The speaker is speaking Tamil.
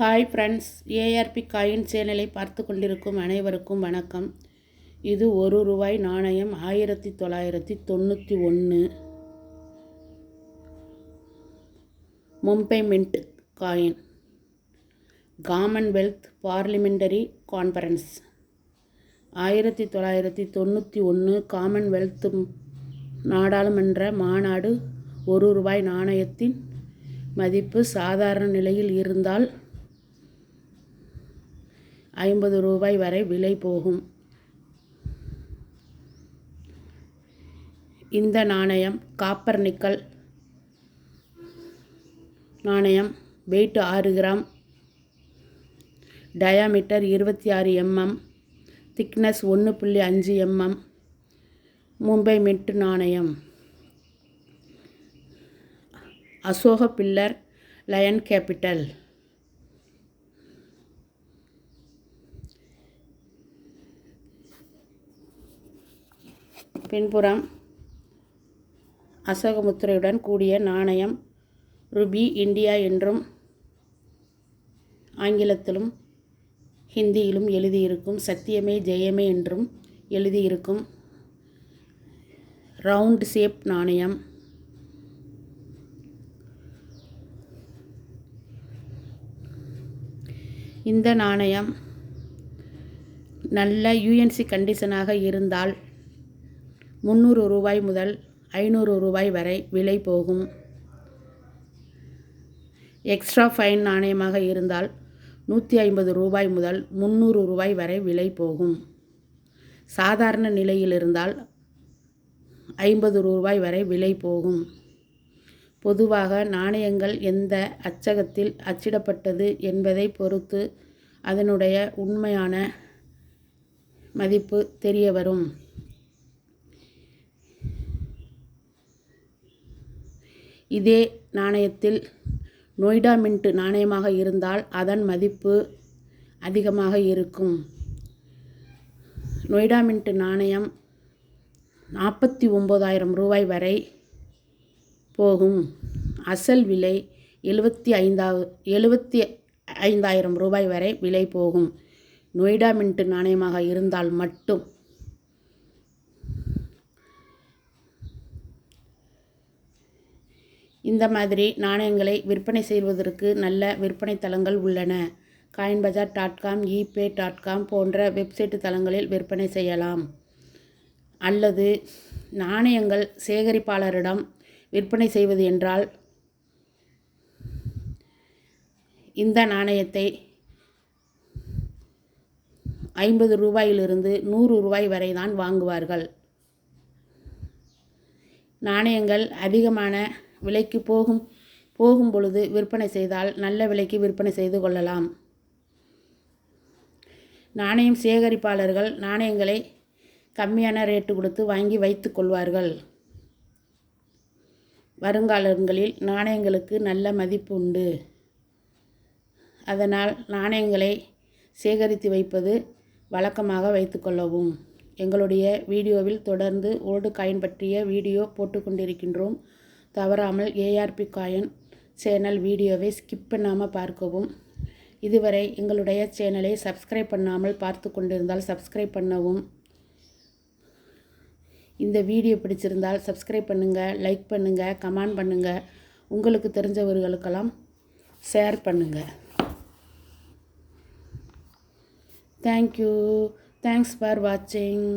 ஹாய் ஃப்ரெண்ட்ஸ், ஏஆர்பி காயின் சேனலை பார்த்து கொண்டிருக்கும் அனைவருக்கும் வணக்கம். இது ₹1 நாணயம் 1991 Mumbai mint coin. Commonwealth parliamentary conference 1991 Commonwealth நாடாளுமன்ற மாநாடு. ₹1 நாணயத்தின் மதிப்பு சாதாரண நிலையில் இருந்தால் ₹50 வரை விலை போகும். இந்த நாணயம் காப்பர் நிக்கல் நாணயம். Weight 6 gram, diameter 26 mm, thickness 1.5 mm. Mumbai mint நாணயம். Ashoka pillar, lion capital. பின்புறம் அசோக முத்திரையுடன் கூடிய நாணயம். ரூபி இந்தியா என்றும் ஆங்கிலத்திலும் ஹிந்தியிலும் எழுதியிருக்கும். சத்தியமே ஜெயமே என்றும் எழுதியிருக்கும். ரவுண்ட் ஷேப் நாணயம். இந்த நாணயம் நல்ல யூஎன்சி கண்டிஷனாக இருந்தால் ₹300 முதல் ₹500 வரை விலை போகும். எக்ஸ்ட்ரா ஃபைன் நாணயமாக இருந்தால் ₹150 முதல் ₹300 வரை விலை போகும். சாதாரண நிலையில் இருந்தால் ₹50 வரை விலை போகும். பொதுவாக நாணயங்கள் எந்த அச்சகத்தில் அச்சிடப்பட்டது என்பதை பொறுத்து அதனுடைய உண்மையான மதிப்பு தெரிய வரும். இதே நாணயத்தில் நொய்டா மின்ட் நாணயமாக இருந்தால் அதன் மதிப்பு அதிகமாக இருக்கும். நொய்டா மின்ட் நாணயம் ₹49,000 வரை போகும். அசல் விலை ₹75,000 வரை விலை போகும். நொய்டா மின்ட் நாணயமாக இருந்தால் மட்டும். இந்த மாதிரி நாணயங்களை விற்பனை செய்வதற்கு நல்ல விற்பனை தளங்கள் உள்ளன. coinbazaar.com, ePay.com போன்ற வெப்சைட் தளங்களில் விற்பனை செய்யலாம். அல்லது நாணயங்கள் சேகரிப்பாளரிடம் விற்பனை செய்வது என்றால் இந்த நாணயத்தை ₹50 ₹100 வரை தான் வாங்குவார்கள். நாணயங்கள் அதிகமான விலைக்கு போகும் பொழுது விற்பனை செய்தால் நல்ல விலைக்கு விற்பனை செய்து கொள்ளலாம். நாணயம் சேகரிப்பாளர்கள் நாணயங்களை கம்மியான ரேட்டு கொடுத்து வாங்கி வைத்து கொள்வார்கள். வருங்காலங்களில் நாணயங்களுக்கு நல்ல மதிப்பு உண்டு. அதனால் நாணயங்களை சேகரித்து வைப்பது வழக்கமாக வைத்துக்கொள்ளவும். எங்களுடைய வீடியோவில் தொடர்ந்து ஓல்டு காயின் பற்றிய வீடியோ போட்டுக்கொண்டிருக்கின்றோம். தவறாமல் ஏஆர்பி காயின் சேனல் வீடியோவை ஸ்கிப் பண்ணாமல் பார்க்கவும். இதுவரை எங்களுடைய சேனலை சப்ஸ்கிரைப் பண்ணாமல் பார்த்து கொண்டிருந்தால் சப்ஸ்கிரைப் பண்ணவும். இந்த வீடியோ பிடிச்சிருந்தால் சப்ஸ்கிரைப் பண்ணுங்கள், லைக் பண்ணுங்கள், கமெண்ட் பண்ணுங்கள். உங்களுக்கு தெரிஞ்சவர்களுக்கெல்லாம் ஷேர் பண்ணுங்கள். தேங்க்யூ. தேங்க்ஸ் ஃபார் வாட்சிங்.